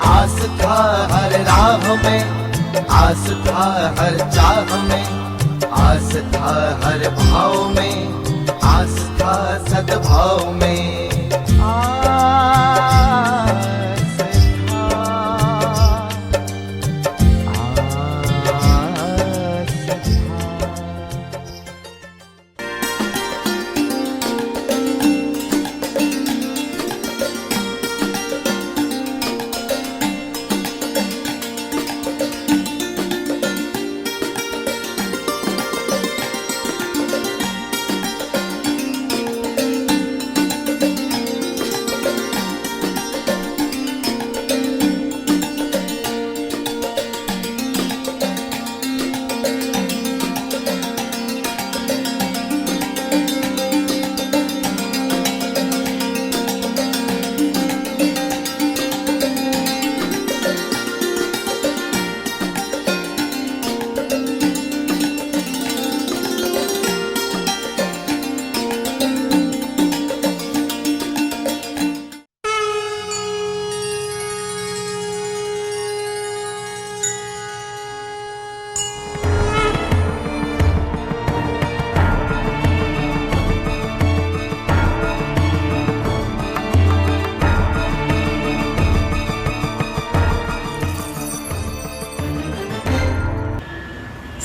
आस था हर राह में, आस था हर चाह में, आस था हर भाव में, आस था सद्भाव में। आस था, आस था।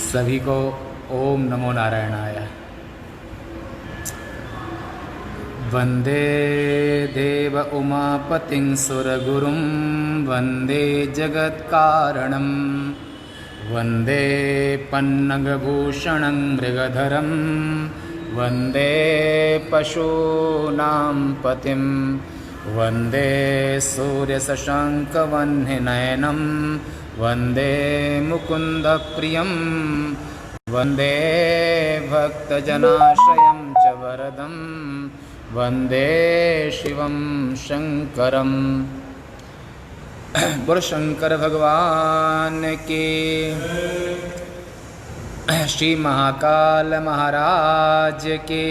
सभी को ओम नमो नारायणाय। वंदे देव उमापतिं सुरगुरुं, वंदे जगत्कारणं, वंदे पन्नगभूषणं मृगधरं, वंदे पशूनां पतिं, वंदे सूर्यशशाङ्कवह्निनयनं, वंदे मुकुन्दप्रियं, वंदे भक्तजनाश्रयं च वरदं, वंदे शिवं शंकरं। बोलो शंकर भगवान की, श्री महाकाल महाराज के।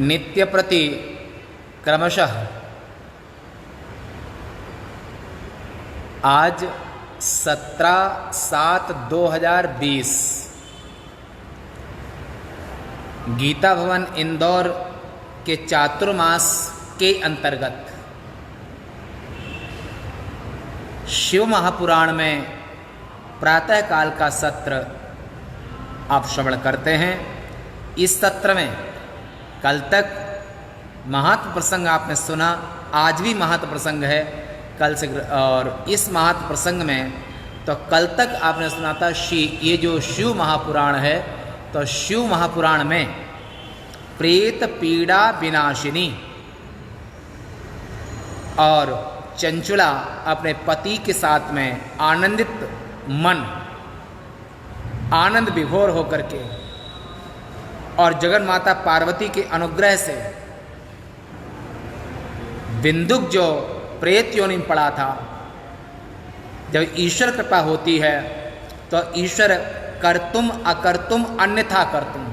नित्य प्रति क्रमशः आज 17/7/2020 गीता भवन इंदौर के चातुर्मास के अंतर्गत शिव महापुराण में प्रातःकाल का सत्र आप श्रवण करते हैं। इस सत्र में कल तक महत्व प्रसंग आपने सुना, आज भी महत्व प्रसंग है कल से। और इस महत्व प्रसंग में तो कल तक आपने सुना था ये जो शिव महापुराण है, तो शिव महापुराण में प्रेत पीड़ा विनाशिनी और चंचुला अपने पति के साथ में आनंदित मन, आनंद विभोर होकर के और जगन माता पार्वती के अनुग्रह से बिंदुक जो प्रेत योनि में पड़ा था, जब ईश्वर कृपा होती है तो ईश्वर कर्तुम अकर्तुम अन्यथा कर्तुम,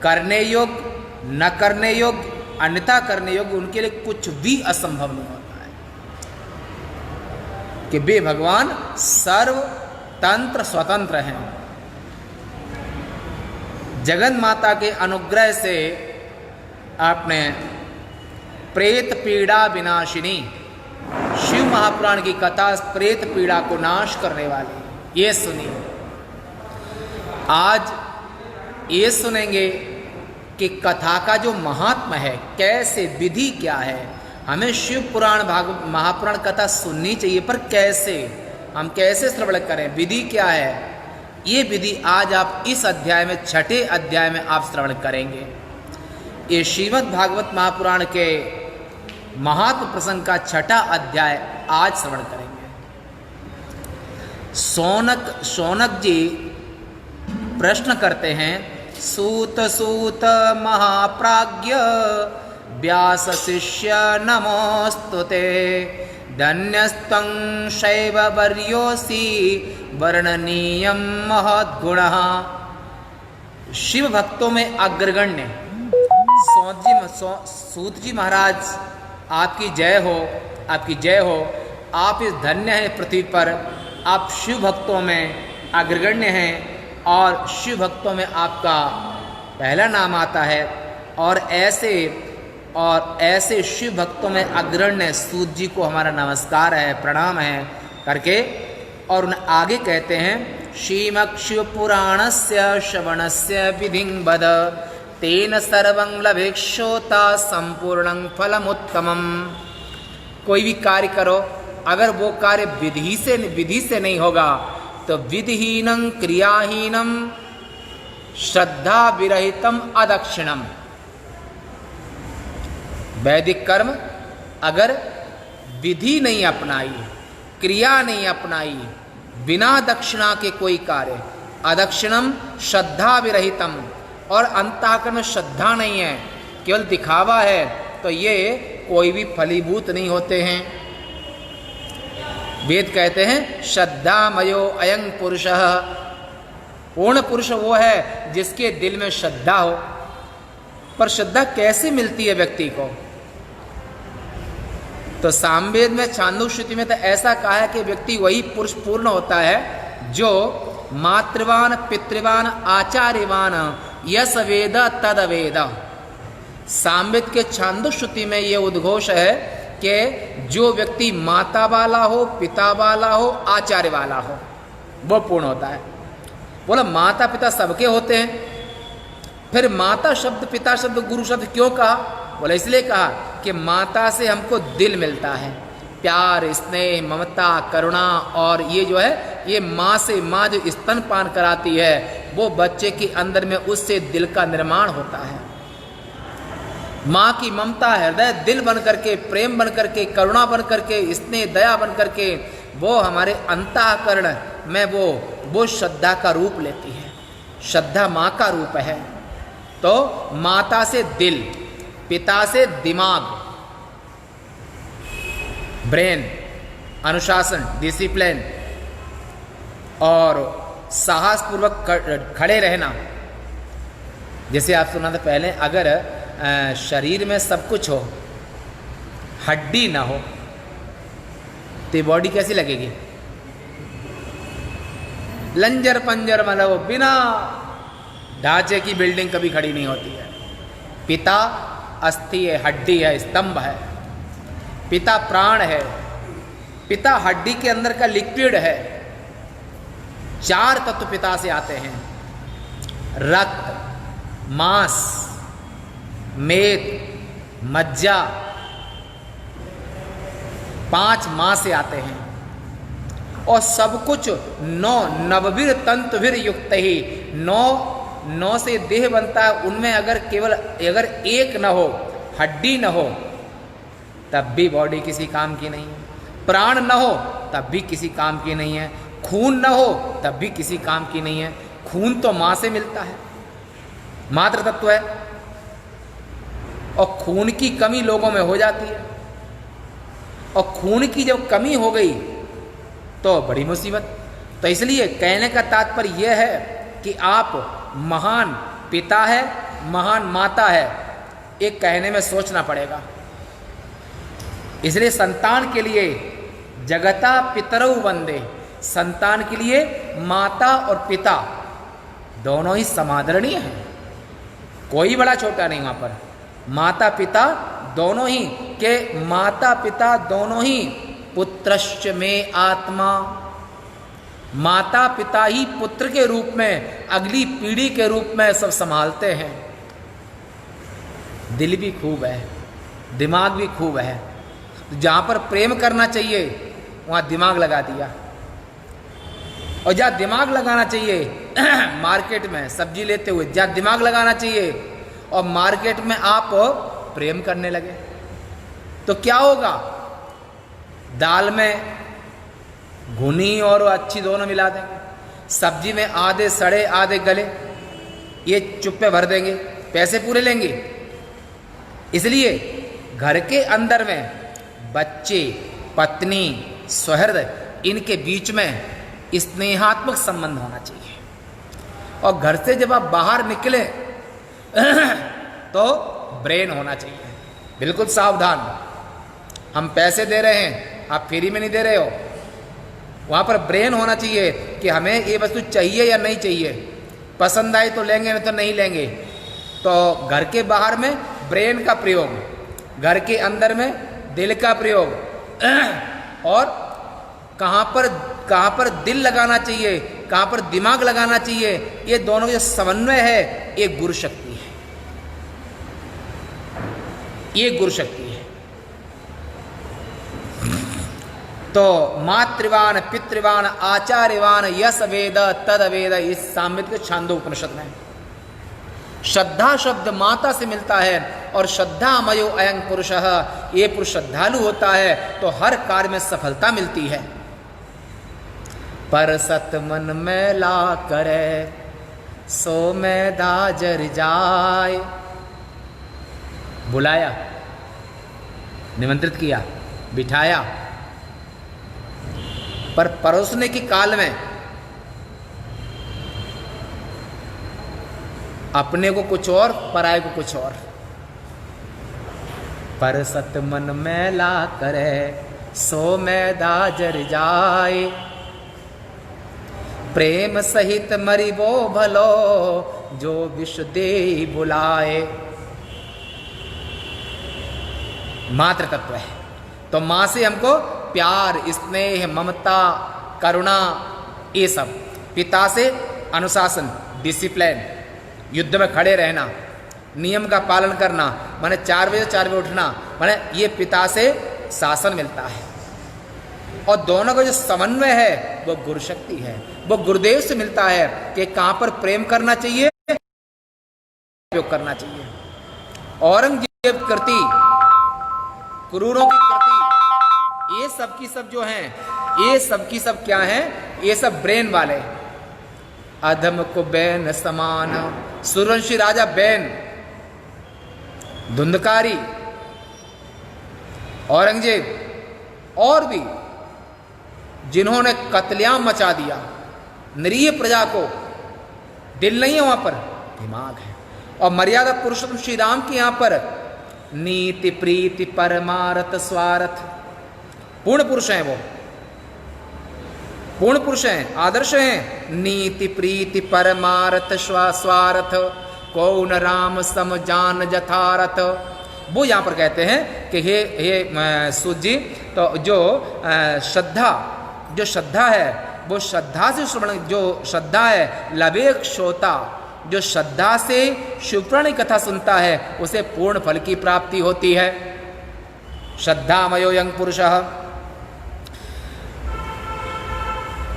करने योग्य न करने योग्य अन्यथा करने योग्य, उनके लिए कुछ भी असंभव नहीं होता है कि वे भगवान सर्व तंत्र स्वतंत्र हैं। जगन माता के अनुग्रह से आपने प्रेत पीड़ा विनाशिनी शिव महापुराण की कथा प्रेत पीड़ा को नाश करने वाली ये सुनी। आज ये सुनेंगे कि कथा का जो महात्मा है, कैसे विधि क्या है। हमें शिव पुराण महापुराण कथा सुननी चाहिए, पर कैसे, हम कैसे श्रवण करें, विधि क्या है। ये विधि आज आप इस अध्याय में, छठे अध्याय में आप श्रवण करेंगे। ये श्रीमद् भागवत महापुराण के महत्व प्रसंग का छठा अध्याय आज श्रवण करेंगे। शौनक जी प्रश्न करते हैं, सूत सूत महाप्राज्ञ व्यास शिष्य नमोस्तुते, धन्यस्त्वं शैव वर्योऽसि वर्णनीयं महद्गुणः। शिव भक्तों में अग्रगण्य सूत जी महाराज आपकी जय हो, आपकी जय हो। आप इस धन्य हैं पृथ्वी पर, आप शिव भक्तों में अग्रगण्य हैं और शिव भक्तों में आपका पहला नाम आता है। और ऐसे शिव भक्तों में अग्रण्य सूत जी को हमारा नमस्कार है, प्रणाम है करके, और उन्हें आगे कहते हैं श्रीमद्शिवपुराणस्य श्रवणस्य विधिं वद तेन सर्वं लभेक्षोता संपूर्णं फलमुत्तमम्। कोई भी कार्य करो, अगर वो कार्य विधि से नहीं होगा तो विधिहीनं क्रियाहीनं श्रद्धा विरहितम अदक्षिणम। वैदिक कर्म अगर विधि नहीं अपनाई, क्रिया नहीं अपनाई, बिना दक्षिणा के कोई कार्य, अदक्षिणम श्रद्धा विरहितम, और अंतःकरण में श्रद्धा नहीं है, केवल दिखावा है, तो ये कोई भी फलीभूत नहीं होते हैं। वेद कहते हैं श्रद्धामयो अयं पुरुषः, पूर्ण पुरुष वो है जिसके दिल में श्रद्धा हो। पर श्रद्धा कैसे मिलती है व्यक्ति को? तो सामवेद में छांदोग्य श्रुति में तो ऐसा कहा है कि व्यक्ति वही पुरुष पूर्ण होता है जो मातृवान पितृवान आचार्यवान यस वेद तद वेद। सामवेद के छांदोग्य श्रुति में ये उद्घोष है कि जो व्यक्ति माता वाला हो, पिता वाला हो, आचार्य वाला हो, वो पूर्ण होता है। बोला माता पिता सबके होते हैं, फिर माता शब्द, पिता शब्द, गुरु शब्द क्यों कहा? बोला इसलिए कहा कि माता से हमको दिल मिलता है, प्यार, स्नेह, ममता, करुणा, और ये जो है ये माँ से, माँ जो स्तनपान कराती है वो बच्चे के अंदर में उससे दिल का निर्माण होता है। माँ की ममता हृदय दिल बन करके, प्रेम बन करके, करुणा बन करके, स्नेह दया बन करके वो हमारे अंतःकरण में वो श्रद्धा का रूप लेती है। श्रद्धा माँ का रूप है। तो माता से दिल, पिता से दिमाग, ब्रेन, अनुशासन, डिसिप्लिन, और साहसपूर्वक खड़े रहना। जैसे आप सुना था पहले, अगर शरीर में सब कुछ हो, हड्डी ना हो, तो ये बॉडी कैसी लगेगी? लंजर पंजर, मतलब बिना ढांचे की बिल्डिंग कभी खड़ी नहीं होती है। पिता अस्थि है, हड्डी है, स्तंभ है। पिता प्राण है, पिता हड्डी के अंदर का लिक्विड है। 4 तत्व पिता से आते हैं, रक्त, मांस, मेद, मज्जा, 5 मां से आते हैं। और सब कुछ 9 नववीर तंतुवीर युक्त ही, 9 से देह बनता है। उनमें अगर एक न हो, हड्डी न हो, तब भी बॉडी किसी काम की नहीं है। प्राण न हो तब भी किसी काम की नहीं है। खून न हो तब भी किसी काम की नहीं है। खून तो माँ से मिलता है, मातृ तत्व है, और खून की कमी लोगों में हो जाती है। और खून की जब कमी हो गई तो बड़ी मुसीबत। तो इसलिए कहने का तात्पर्य यह है कि आप महान पिता है, महान माता है, एक कहने में सोचना पड़ेगा। इसलिए संतान के लिए जगता पितरौ वंदे, संतान के लिए माता और पिता दोनों ही समादरणीय हैं। कोई बड़ा छोटा नहीं वहाँ पर। माता पिता दोनों ही के, माता पिता दोनों ही पुत्रश्च में आत्मा, माता पिता ही पुत्र के रूप में, अगली पीढ़ी के रूप में सब संभालते हैं। दिल भी खूब है, दिमाग भी खूब है। जहाँ पर प्रेम करना चाहिए वहाँ दिमाग लगा दिया, और जहाँ दिमाग लगाना चाहिए मार्केट में सब्जी लेते हुए जहाँ दिमाग लगाना चाहिए, और मार्केट में आप प्रेम करने लगे तो क्या होगा? दाल में घुनी और अच्छी दोनों मिला देंगे, सब्जी में आधे सड़े आधे गले, ये चुप्पे भर देंगे, पैसे पूरे लेंगे। इसलिए घर के अंदर में बच्चे, पत्नी, सुहृद, इनके बीच में स्नेहात्मक संबंध होना चाहिए। और घर से जब आप बाहर निकले तो ब्रेन होना चाहिए, बिल्कुल सावधान। हम पैसे दे रहे हैं, आप फ्री में नहीं दे रहे हो। वहाँ पर ब्रेन होना चाहिए कि हमें ये वस्तु चाहिए या नहीं चाहिए, पसंद आई तो लेंगे, नहीं तो नहीं लेंगे। तो घर के बाहर में ब्रेन का प्रयोग, घर के अंदर में दिल का प्रयोग, और कहाँ पर दिल लगाना चाहिए, कहाँ पर दिमाग लगाना चाहिए, ये दोनों का जो समन्वय है ये गुरु शक्ति है, ये गुरु शक्ति है। तो मातृवान पितृवान आचार्यवान यस वेद तद वेद, इस सामवेद के छांदोपनिषद में श्रद्धा शब्द माता से मिलता है, और श्रद्धामयो अयं पुरुषः, ये पुरुष श्रद्धालु होता है तो हर कार्य में सफलता मिलती है। पर सत मन में ला करे सो में दाजर जाए, बुलाया, निमंत्रित किया, बिठाया, पर परोसने की काल में अपने को कुछ और, पराये को कुछ और। पर सत मन में ला करे सो में दाजर जाए, प्रेम सहित मरिबो भलो जो विष दे बुलाए। मातृ तत्व है, तो माँ से हमको प्यार, स्नेह, ममता, करुणा, ये सब। पिता से अनुशासन, डिसिप्लिन, युद्ध में खड़े रहना, नियम का पालन करना, माने 4 बजे उठना, माने ये पिता से शासन मिलता है। और दोनों का जो समन्वय है वो गुरु शक्ति है, वो गुरुदेव से मिलता है कि कहाँ पर प्रेम करना चाहिए, उपयोग करना चाहिए। औरंगजेब कृति, क्रूरों की कृति, ये सब की सब जो हैं, ये सब की सब क्या हैं, ये सब ब्रेन वाले। अधम को बैन समान, सूर्यवंशी राजा बैन, धुंधकारी, औरंगजेब, और भी जिन्होंने कत्लेआम मचा दिया, निरीह प्रजा को। दिल नहीं है वहां पर, दिमाग है। और मर्यादा पुरुषोत्तम श्री राम के यहां पर नीति प्रीति परमारथ स्वार्थ, पूर्ण पुरुष हैं, वो पूर्ण पुरुष हैं, आदर्श हैं। नीति प्रीति परमारथ स्वार्थ, कौन राम सम जान जथारथ। वो यहाँ पर कहते हैं कि हे सूत जी, तो जो श्रद्धा है, वो श्रद्धा से श्रवण, जो श्रद्धा है लवेक श्रोता, जो श्रद्धा से शिवपुराण की कथा सुनता है उसे पूर्ण फल की प्राप्ति होती है। श्रद्धामयो यं पुरुषः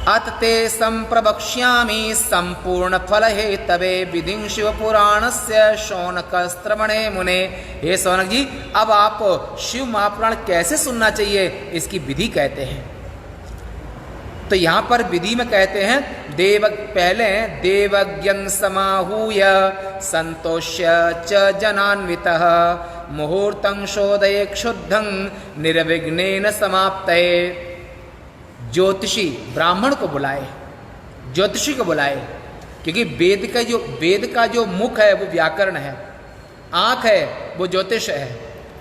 अत ते संप्रवक्ष्यामि संपूर्ण फल हेतवे विधिं शिव पुराणस्य शौनकस्त्रवणे मुने। हे शौनक जी, अब आप शिव महापुराण कैसे सुनना चाहिए इसकी विधि कहते हैं। तो यहाँ पर विधि में कहते हैं, पहले देवज्ञं समाहूय संतोष्य च जनान्वितः मुहूर्तं शोधये क्षुद्धं निर्विघ्नेन समाप्तये। ज्योतिषी ब्राह्मण को बुलाए, ज्योतिषी को बुलाए, क्योंकि वेद का जो मुख है वो व्याकरण है, आँख है वो ज्योतिष है,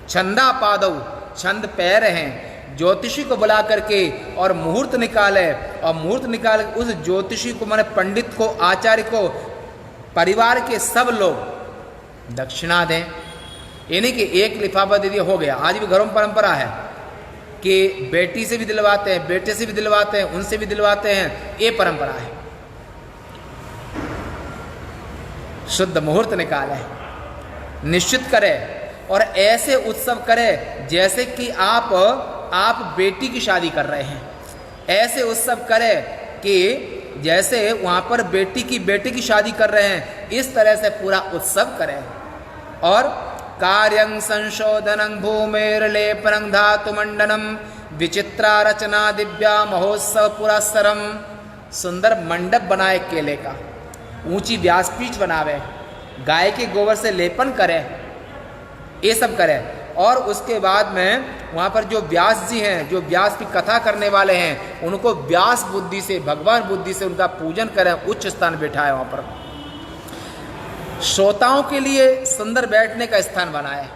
छंदा पादव, छंद पैर हैं। ज्योतिषी को बुला करके और मुहूर्त निकाले, और मुहूर्त निकाल उस ज्योतिषी को, माने पंडित को, आचार्य को, परिवार के सब लोग दक्षिणा दें। यानी कि एक लिफाफा दे दिया, हो गया। आज भी घरों में परंपरा है कि बेटी से भी दिलवाते हैं, बेटे से भी दिलवाते हैं, उनसे भी दिलवाते हैं, ये परंपरा है। शुद्ध मुहूर्त निकाले, निश्चित करें, और ऐसे उत्सव करें जैसे कि आप बेटी की शादी कर रहे हैं। ऐसे उत्सव करें कि जैसे वहाँ पर बेटे की शादी कर रहे हैं, इस तरह से पूरा उत्सव करें। और कार्यं संशोधनं भूमेर्लेपनं धातुमंडनं विचित्रा रचना दिव्या महोत्सव पुरस्सरम। सुंदर मंडप बनाए केले का, ऊंची व्यासपीठ बनावे, गाय के गोबर से लेपन करे, ये सब करे। और उसके बाद में वहाँ पर जो व्यास जी हैं, जो व्यास की कथा करने वाले हैं, उनको व्यास बुद्धि से, भगवान बुद्धि से उनका पूजन करें, उच्च स्थान बिठाए। वहाँ पर श्रोताओं के लिए सुंदर बैठने का स्थान बनाए,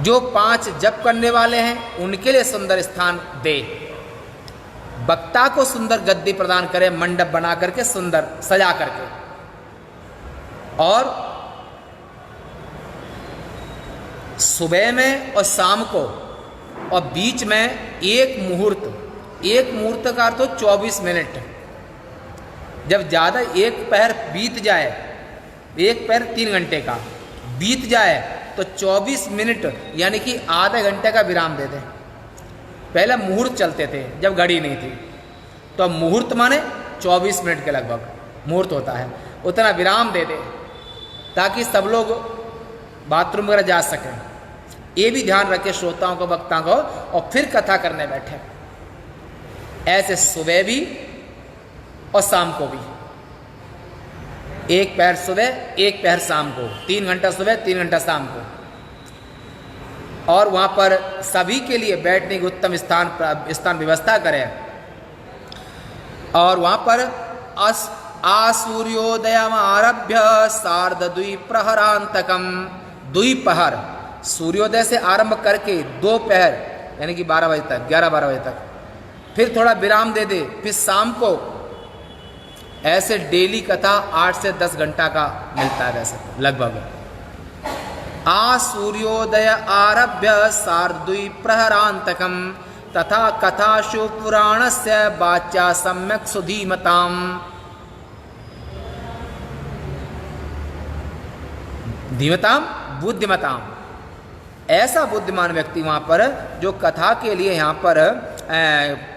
जो 5 जप करने वाले हैं उनके लिए सुंदर स्थान दे, वक्ता को सुंदर गद्दी प्रदान करे, मंडप बना करके सुंदर सजा करके, और सुबह में और शाम को और बीच में एक मुहूर्त का अर्थ 24 मिनट। जब ज़्यादा एक पहर बीत जाए, एक पहर 3 घंटे का बीत जाए तो 24 मिनट यानी कि आधे घंटे का विराम दे दें। पहले मुहूर्त चलते थे जब घड़ी नहीं थी, तो मुहूर्त माने 24 मिनट के लगभग मुहूर्त होता है, उतना विराम दे दे ताकि सब लोग बाथरूम वगैरह जा सकें। ये भी ध्यान रखे श्रोताओं को, वक्ताओं को, और फिर कथा करने बैठे। ऐसे सुबह भी और शाम को भी, एक पहर सुबह एक पहर शाम को, 3 घंटा सुबह 3 घंटा शाम को। और वहाँ पर सभी के लिए बैठने की उत्तम स्थान व्यवस्था करें। और वहाँ पर आसूर्योदयम आरभ्य सार्धद्विप्रहरांतकम, द्विपहर सूर्योदय से आरंभ करके 2 पहर यानी कि 12 बजे तक, 11-12 बजे तक, फिर थोड़ा विराम दे दे, फिर शाम को। ऐसे डेली कथा 8 से 10 घंटा का मिलता है वैसे लगभग। सूर्योदय आरभ्य सार्धद्विप्रहरांतकम तथा कथाशु पुराणस्य वाच्या सम्यक् सुधीमताम्। धीमताम बुद्धिमताम, ऐसा बुद्धिमान व्यक्ति वहाँ पर जो कथा के लिए यहाँ पर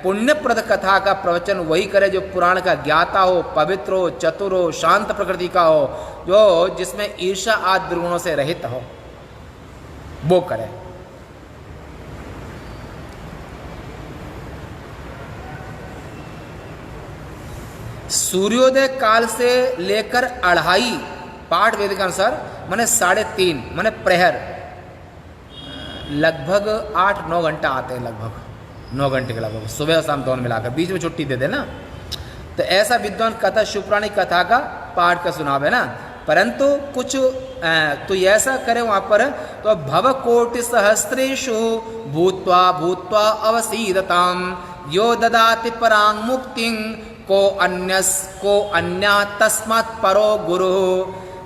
पुण्यप्रद कथा का प्रवचन वही करे जो पुराण का ज्ञाता हो, पवित्र हो, चतुर हो, शांत प्रकृति का हो, जो जिसमें ईर्ष्या आदि दुर्गुणों से रहित हो, वो करे। सूर्योदय काल से लेकर 2:30 पाठ वेद के अनुसार माने 3:30 माने प्रहर, लगभग 8-9 घंटा आते हैं, लगभग 9 घंटे के लगभग, सुबह और शाम दोनों मिलाकर, बीच में छुट्टी दे देना। तो ऐसा विद्वान कथा शिवपुराणी कथा का पाठ का सुनाव है ना। परंतु कुछ तो ऐसा करे वहाँ पर, तो भवकोटि सहस्रेषु भूत्वा भूत्वा अवसीदताम यो ददाति परांग मुक्तिं को अन्या तस्मात् परो गुरु।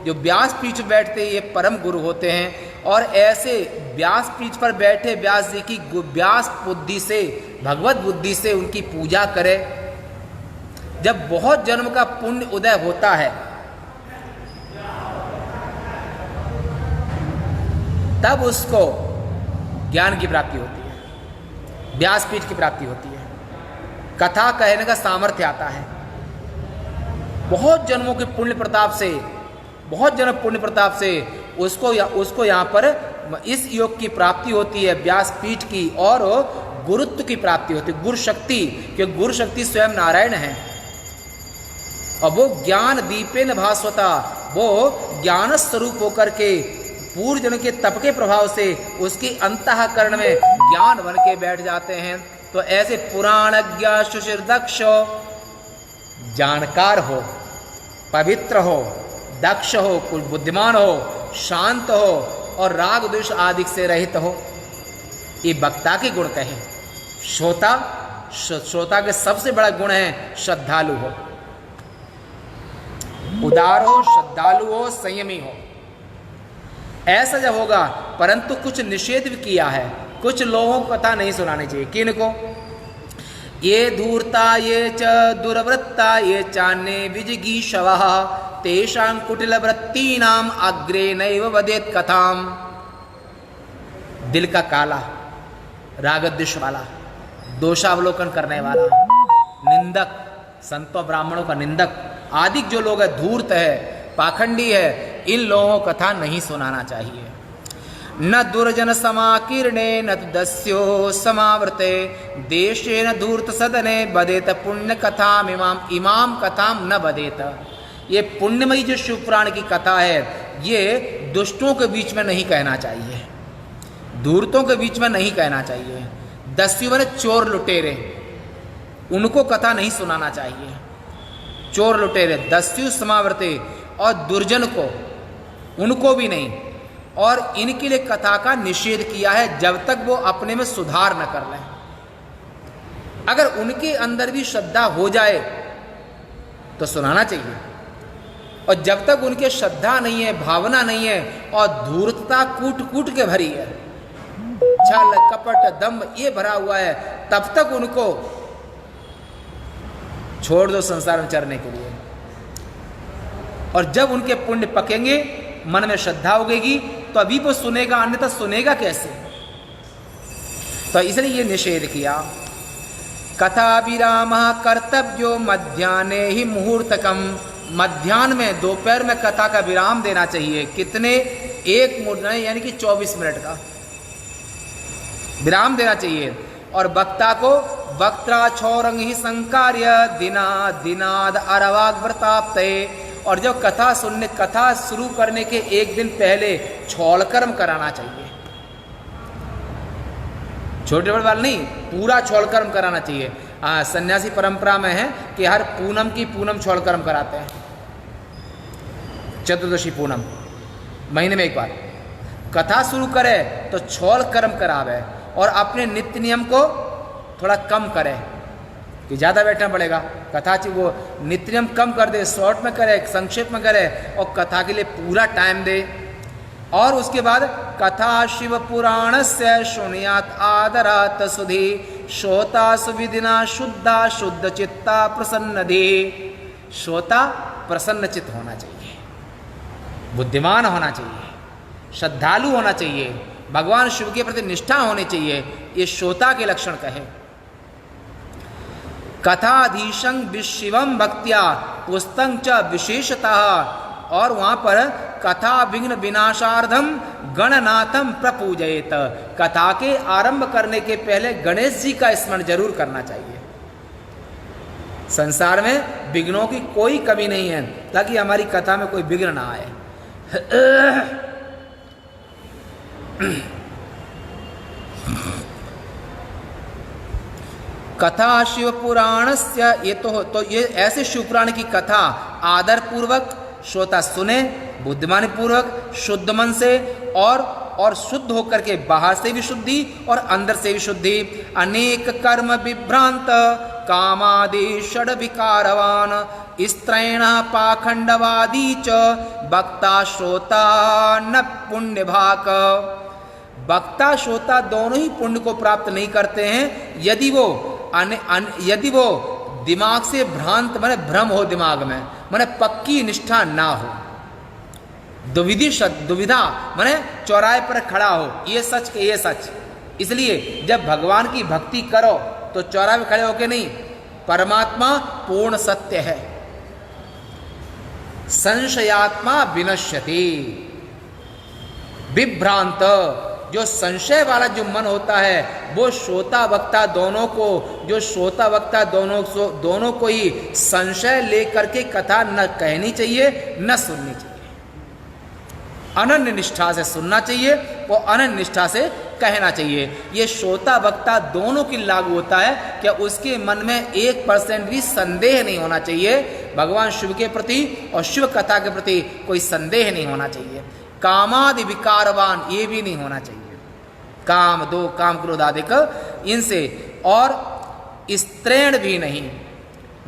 जो व्यासपीठ बैठते ये परम गुरु होते हैं, और ऐसे व्यासपीठ पर बैठे व्यास जी की व्यास बुद्धि से, भगवत बुद्धि से उनकी पूजा करे। जब बहुत जन्म का पुण्य उदय होता है तब उसको ज्ञान की प्राप्ति होती है, व्यासपीठ की प्राप्ति होती है, कथा कहने का सामर्थ्य आता है। बहुत जन्मों के पुण्य प्रताप से, बहुत जन्म पुण्य प्रताप से उसको यहाँ पर इस योग की प्राप्ति होती है, व्यासपीठ की, और गुरुत्व की प्राप्ति होती है, गुरु शक्ति, क्योंकि गुरु शक्ति स्वयं नारायण है। और वो ज्ञान दीपेन भास्वता, वो ज्ञान स्वरूप होकर के पूर्व जन्म के तप के प्रभाव से उसकी अंतःकरण में ज्ञान बन के बैठ जाते हैं। तो ऐसे पुराणज्ञ सुशिर दक्ष, जानकार हो, पवित्र हो, दक्ष हो, कुल बुद्धिमान हो, शांत हो, और राग द्वेष आदि से रहित हो, ये वक्ता के गुण कहे। श्रोता के सबसे बड़ा गुण है श्रद्धालु हो, उदार हो, श्रद्धालु हो, संयमी हो। ऐसा जब होगा, परंतु कुछ निषेध भी किया है, कुछ लोगों को कथा नहीं सुनानी चाहिए। किनको? ये धूर्ता ये च दुर्वृत्ता ये चान्ये विजिगीषवः तेषां कुटिलवृत्तीनाम अग्रे नैव वदेत् कथाम। दिल का काला, रागद्वेष वाला, दोषावलोकन करने वाला, निंदक, संतों ब्राह्मणों का निंदक आदि जो लोग है, धूर्त है, पाखंडी है, इन लोगों को कथा नहीं सुनाना चाहिए। न दुर्जन समाकीर्णे न दस्यो समावृते देशे न धूर्त सदने बदेत पुण्य कथाम इमाम कथाम न बदेत। ये पुण्यमयी जो शिवपुराण की कथा है, ये दुष्टों के बीच में नहीं कहना चाहिए, धूर्तों के बीच में नहीं कहना चाहिए। दस्यु माने चोर लुटेरे, उनको कथा नहीं सुनाना चाहिए। चोर लुटेरे, दस्यु समावृते, और दुर्जन को, उनको भी नहीं। और इनके लिए कथा का निषेध किया है जब तक वो अपने में सुधार न कर लें। अगर उनके अंदर भी श्रद्धा हो जाए तो सुनाना चाहिए, और जब तक उनके श्रद्धा नहीं है, भावना नहीं है और धूर्तता कूट कूट के भरी है, छल कपट दम्भ ये भरा हुआ है, तब तक उनको छोड़ दो संसार में चरने के लिए। और जब उनके पुण्य पकेंगे, मन में श्रद्धा उगेगी, तो अभी वो सुनेगा, अन्यथा सुनेगा कैसे? तो इसलिए ये निषेध किया। कथा विराम कर्तव्यो मध्याह्ने ही मुहूर्तकम, मध्याह्न में दोपहर में कथा का विराम देना चाहिए। कितने? 1 मुहूर्त यानी कि 24 मिनट का विराम देना चाहिए। और वक्ता को वक्त्रा छौरंग ही संकार्य दिना दिनाद अरवाग व्रताप्ते, और जब कथा शुरू करने के 1 दिन पहले छौल कर्म कराना चाहिए। छोटे बड़े वाले नहीं, पूरा छौल कर्म कराना चाहिए। सन्यासी परंपरा में है कि हर पूनम की पूनम छौल कर्म कराते हैं, चतुर्दशी पूनम महीने में 1 बार कथा शुरू करे तो छौल कर्म करावे, और अपने नित्य नियम को थोड़ा कम करे कि ज़्यादा बैठना पड़ेगा। कथा वो नित्य नियम कम कर दे, शॉर्ट में करे, संक्षेप में करे, और कथा के लिए पूरा टाइम दे। और उसके बाद कथा शिव पुराण से शुण्यात आदरात सुधी श्रोता सुविधिना शुद्धा शुद्ध चित्ता प्रसन्न दे। श्रोता प्रसन्न चित्त होना चाहिए, बुद्धिमान होना चाहिए, श्रद्धालु होना चाहिए, भगवान शिव के प्रति निष्ठा होनी चाहिए। ये श्रोता के लक्षण कहे। कथाधीशं विशिवम भक्त्या पुस्तं च विशेषतः, और वहाँ पर कथा विघ्न विनाशार्धम गणनाथम प्रपूजयेत, कथा के आरंभ करने के पहले गणेश जी का स्मरण जरूर करना चाहिए। संसार में विघ्नों की कोई कमी नहीं है, ताकि हमारी कथा में कोई विघ्न ना आए। कथा शिव पुराण से, ये तो ये ऐसे शिव पुराण की कथा आदर पूर्वक श्रोता सुने, बुद्धिमानी पूर्वक, शुद्ध मन से, और शुद्ध होकर के बाहर से भी शुद्धि और अंदर से भी शुद्धि। अनेक कर्म विभ्रांत कामादि षड विकारवान स्त्रैण पाखंडवादी च वक्ता श्रोता न पुण्य भाक। वक्ता श्रोता दोनों ही पुण्य को प्राप्त नहीं करते हैं यदि वो दिमाग से भ्रांत माने भ्रम हो, दिमाग में माने पक्की निष्ठा ना हो, दुविधा माने चौराहे पर खड़ा हो, ये सच के ये सच। इसलिए जब भगवान की भक्ति करो तो चौराहे पर खड़े होके नहीं, परमात्मा पूर्ण सत्य है। संशयात्मा विनश्यति, विभ्रांत जो संशय वाला जो मन होता है वो श्रोता वक्ता दोनों को, जो श्रोता वक्ता दोनों को ही संशय लेकर के कथा न कहनी चाहिए न सुननी चाहिए। अनन्य निष्ठा से सुनना चाहिए और अनन्य निष्ठा से कहना चाहिए। ये श्रोता वक्ता दोनों की लागू होता है। क्या उसके मन में 1% भी संदेह नहीं होना चाहिए, भगवान शिव के प्रति और शिव कथा के प्रति कोई संदेह नहीं होना चाहिए। कामादि विकारवान ये भी नहीं होना चाहिए, काम दो काम क्रोध आदिक इनसे, और स्त्रीण भी नहीं,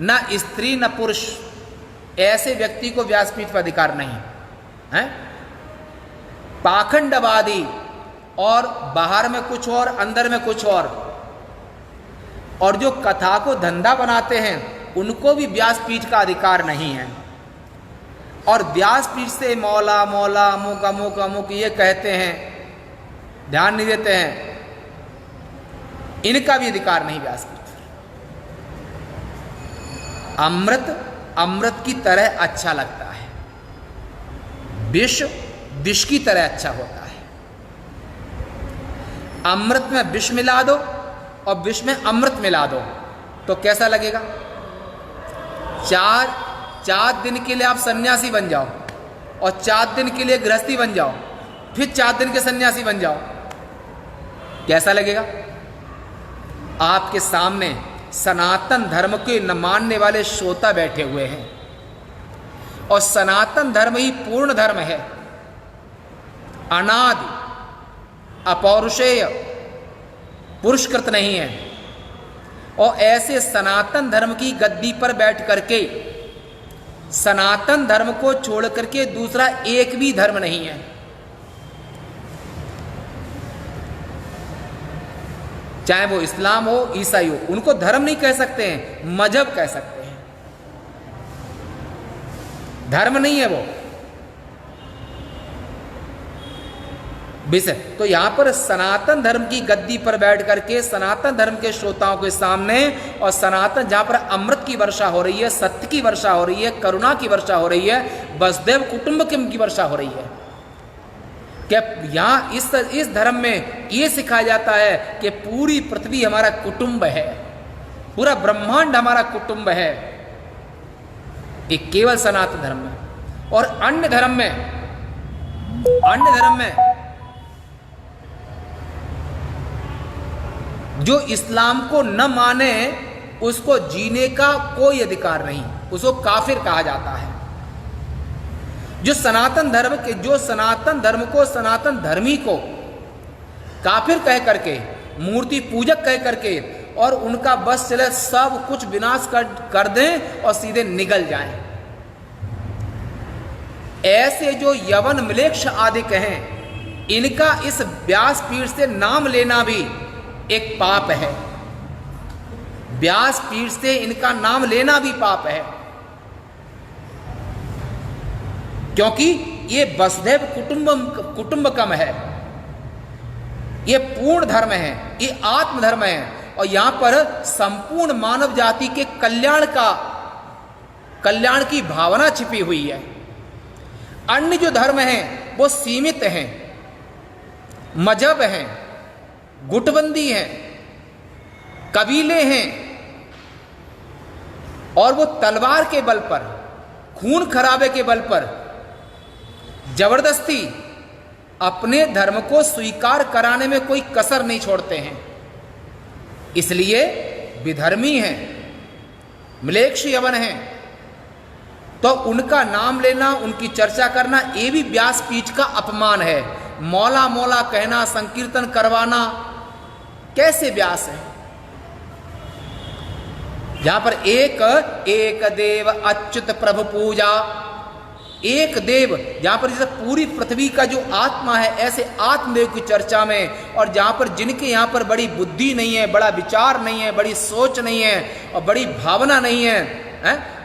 न स्त्री न पुरुष, ऐसे व्यक्ति को व्यासपीठ पर अधिकार नहीं है। पाखंडवादी, और बाहर में कुछ और अंदर में कुछ और जो कथा को धंधा बनाते हैं उनको भी व्यासपीठ का अधिकार नहीं है। और व्यासपीठ से मौला मौला अमुक अमुक अमुक ये कहते हैं, ध्यान नहीं देते हैं, इनका भी अधिकार नहीं व्यासपीठ। अमृत अमृत की तरह अच्छा लगता है, विष विष की तरह अच्छा होता है। अमृत में विष मिला दो और विष में अमृत मिला दो तो कैसा लगेगा? 4 दिन के लिए आप सन्यासी बन जाओ और 4 दिन के लिए गृहस्थी बन जाओ, फिर 4 दिन के सन्यासी बन जाओ, कैसा लगेगा? आपके सामने सनातन धर्म के न मानने वाले श्रोता बैठे हुए हैं और सनातन धर्म ही पूर्ण धर्म है। अनादि, अपौरुषेय, पुरुषकृत नहीं है। और ऐसे सनातन धर्म की गद्दी पर बैठ करके सनातन धर्म को छोड़ करके दूसरा एक भी धर्म नहीं है। चाहे वो इस्लाम हो, ईसाई हो, उनको धर्म नहीं कह सकते हैं, मजहब कह सकते हैं, धर्म नहीं है वो विषय। तो यहां पर सनातन धर्म की गद्दी पर बैठ करके सनातन धर्म के श्रोताओं के सामने, और सनातन जहां पर अमृत की वर्षा हो रही है, सत्य की वर्षा हो रही है, करुणा की वर्षा हो रही है, वसुदेव कुटुंबकम की वर्षा हो रही है। क्या यहाँ इस धर्म में ये सिखाया जाता है कि पूरी पृथ्वी हमारा कुटुंब है, पूरा ब्रह्मांड हमारा कुटुंब है, एक केवल सनातन धर्म में। और अन्य धर्म में जो इस्लाम को न माने उसको जीने का कोई अधिकार नहीं, उसको काफिर कहा जाता है। जो सनातन धर्म को, सनातन धर्मी को काफिर कह करके, मूर्ति पूजक कह करके, और उनका बस चले सब कुछ विनाश कर दें और सीधे निगल जाएं, ऐसे जो यवन म्लेच्छ आदि कहें, इनका इस व्यासपीठ से नाम लेना भी एक पाप है। व्यासपीठ से इनका नाम लेना भी पाप है, क्योंकि ये वसुधैव कुटुंबकम है, ये पूर्ण धर्म है, ये आत्मधर्म है, और यहां पर संपूर्ण मानव जाति के कल्याण की भावना छिपी हुई है। अन्य जो धर्म हैं वो सीमित हैं, मजहब हैं, गुटबंदी हैं, कबीले हैं, और वो तलवार के बल पर, खून खराबे के बल पर जबरदस्ती अपने धर्म को स्वीकार कराने में कोई कसर नहीं छोड़ते हैं। इसलिए विधर्मी हैं, म्लेच्छ यवन हैं, तो उनका नाम लेना, उनकी चर्चा करना, ये भी व्यासपीठ का अपमान है। मौला मौला कहना, संकीर्तन करवाना, कैसे व्यास है? जहां पर एक देव अच्युत प्रभु पूजा, एक देव, जहां पर जैसे पूरी पृथ्वी का जो आत्मा है, ऐसे आत्मदेव की चर्चा में, और जहां पर जिनके यहाँ पर बड़ी बुद्धि नहीं है, बड़ा विचार नहीं है, बड़ी सोच नहीं है, और बड़ी भावना नहीं है,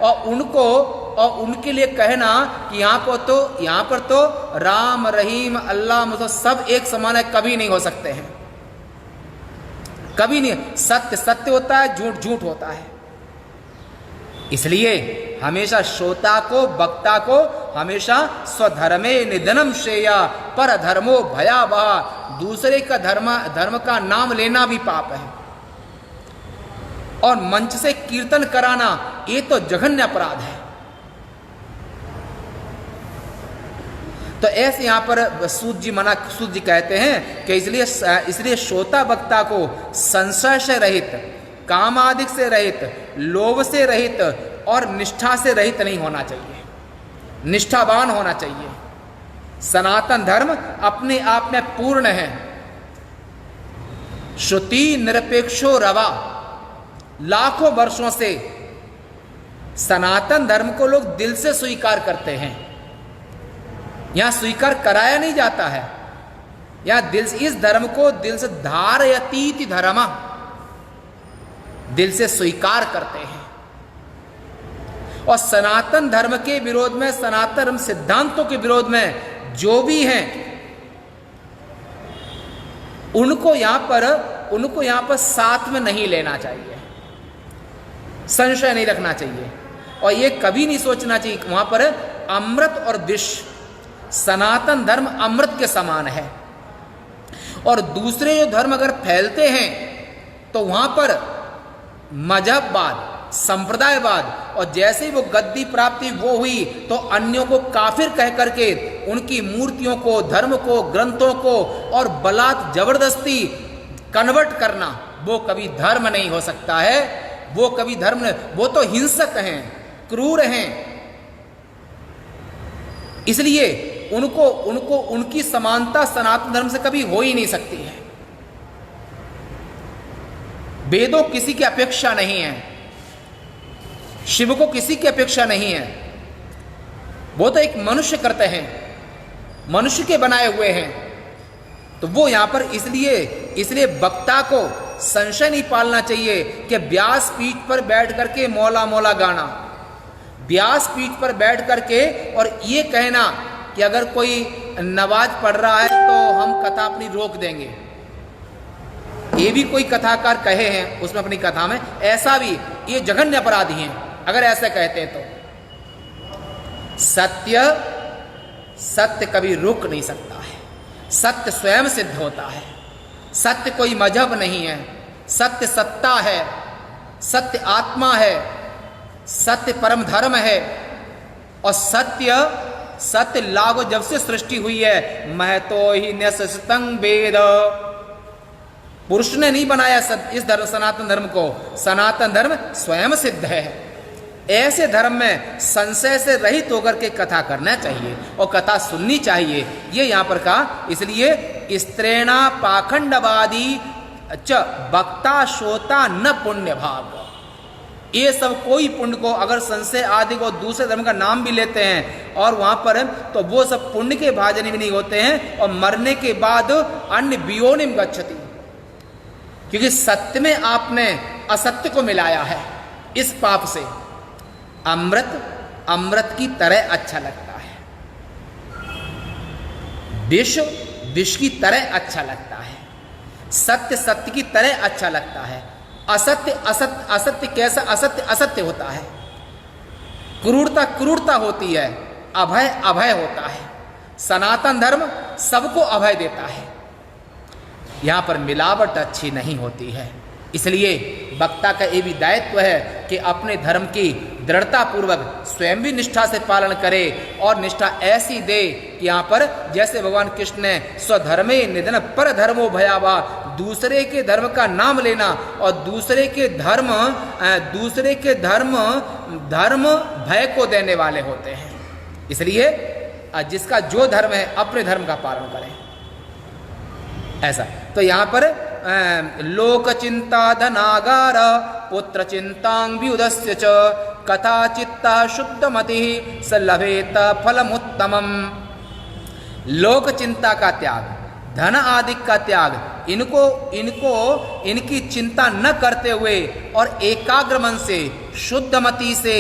और उनके लिए कहना कि यहाँ पर तो राम रहीम अल्लाह मुझे सब एक समान है, कभी नहीं हो सकते हैं, कभी नहीं। सत्य सत्य होता है, झूठ झूठ होता है। इसलिए हमेशा श्रोता को, वक्ता को हमेशा स्वधर्मे निधनम श्रेया पर धर्मो भयावह, दूसरे का धर्म का नाम लेना भी पाप है, और मंच से कीर्तन कराना ये तो जघन्य अपराध है। तो ऐसे यहां पर सूत जी कहते हैं कि इसलिए श्रोता वक्ता को संशय से रहित, कामादिक से रहित, लोभ से रहित और निष्ठा से रहित नहीं होना चाहिए, निष्ठावान होना चाहिए। सनातन धर्म अपने आप में पूर्ण है। श्रुति निरपेक्षो रवा, लाखों वर्षों से सनातन धर्म को लोग दिल से स्वीकार करते हैं। यहां स्वीकार कराया नहीं जाता है, यहां दिल से, इस धर्म को दिल से धारयतीति धर्म, दिल से स्वीकार करते हैं। और सनातन धर्म के विरोध में, सनातन धर्म सिद्धांतों के विरोध में जो भी हैं, उनको यहां पर साथ में नहीं लेना चाहिए, संशय नहीं रखना चाहिए, और ये कभी नहीं सोचना चाहिए कि वहां पर अमृत और विष, सनातन धर्म अमृत के समान है, और दूसरे जो धर्म अगर फैलते हैं तो वहां पर मजहबवाद, संप्रदायवाद, और जैसे ही वो गद्दी प्राप्ति वो हुई तो अन्यों को काफिर कह करके उनकी मूर्तियों को, धर्म को, ग्रंथों को और बलात् जबरदस्ती कन्वर्ट करना, वो कभी धर्म नहीं हो सकता है। वो कभी धर्म नहीं, वो तो हिंसक हैं, क्रूर हैं। इसलिए उनकी समानता सनातन धर्म से कभी हो ही नहीं सकती है। वेदों किसी की अपेक्षा नहीं है, शिव को किसी की अपेक्षा नहीं है, वो तो एक मनुष्य करते हैं, मनुष्य के बनाए हुए हैं। तो वो यहां पर इसलिए वक्ता को संशय नहीं पालना चाहिए कि व्यास पीठ पर बैठ करके मौला मौला गाना, व्यास पीठ पर बैठ करके और ये कहना कि अगर कोई नमाज पढ़ रहा है तो हम कथा अपनी रोक देंगे। ये भी कोई कथाकार कहे हैं उसमें अपनी कथा में, ऐसा भी ये जघन्य अपराधी हैं अगर ऐसे कहते हैं। तो सत्य कभी रुक नहीं सकता है, सत्य स्वयं सिद्ध होता है। सत्य कोई मजहब नहीं है, सत्य सत्ता है, सत्य आत्मा है, सत्य परम धर्म है। और सत्य लागो जब से सृष्टि हुई है, महतो ही न्यसतंग वेद, पुरुष ने नहीं बनाया इस धर्म सनातन धर्म को, सनातन धर्म स्वयं सिद्ध है। ऐसे धर्म में संशय से रहित होकर के कथा करना चाहिए और कथा सुननी चाहिए, ये यहाँ पर कहा। इसलिए स्त्रेणा पाखंडवादी च वक्ता श्रोता न पुण्य भाग, ये सब कोई पुण्य को अगर संशय आदि को दूसरे धर्म का नाम भी लेते हैं और वहाँ पर, तो वो सब पुण्य के भाजन भी नहीं होते हैं और मरने के बाद अन्य वियोनिम गच्छति, क्योंकि सत्य में आपने असत्य को मिलाया है। इस पाप से अमृत की तरह अच्छा लगता है, विष की तरह अच्छा लगता है, सत्य की तरह अच्छा लगता है। असत्य कैसा असत्य होता है, क्रूरता होती है, अभय होता है। सनातन धर्म सबको अभय देता है, यहाँ पर मिलावट अच्छी नहीं होती है। इसलिए वक्ता का ये भी दायित्व है कि अपने धर्म की दृढ़ता पूर्वक स्वयं भी निष्ठा से पालन करे और निष्ठा ऐसी दे कि यहाँ पर जैसे भगवान कृष्ण ने स्वधर्मे निधन पर धर्मो भयावा, दूसरे के धर्म का नाम लेना और दूसरे के धर्म भय को देने वाले होते हैं। इसलिए जिसका जो धर्म है अपने धर्म का पालन करें, ऐसा। तो यहाँ पर लोक चिंता धनागार पुत्र चिंतांग व्युदस्य च कथा चित्ता शुद्ध मति स लभेत फलमुत्तमम। लोक चिंता का त्याग, धन आदि का त्याग, इनकी चिंता न करते हुए और एकाग्र मन से शुद्ध मति से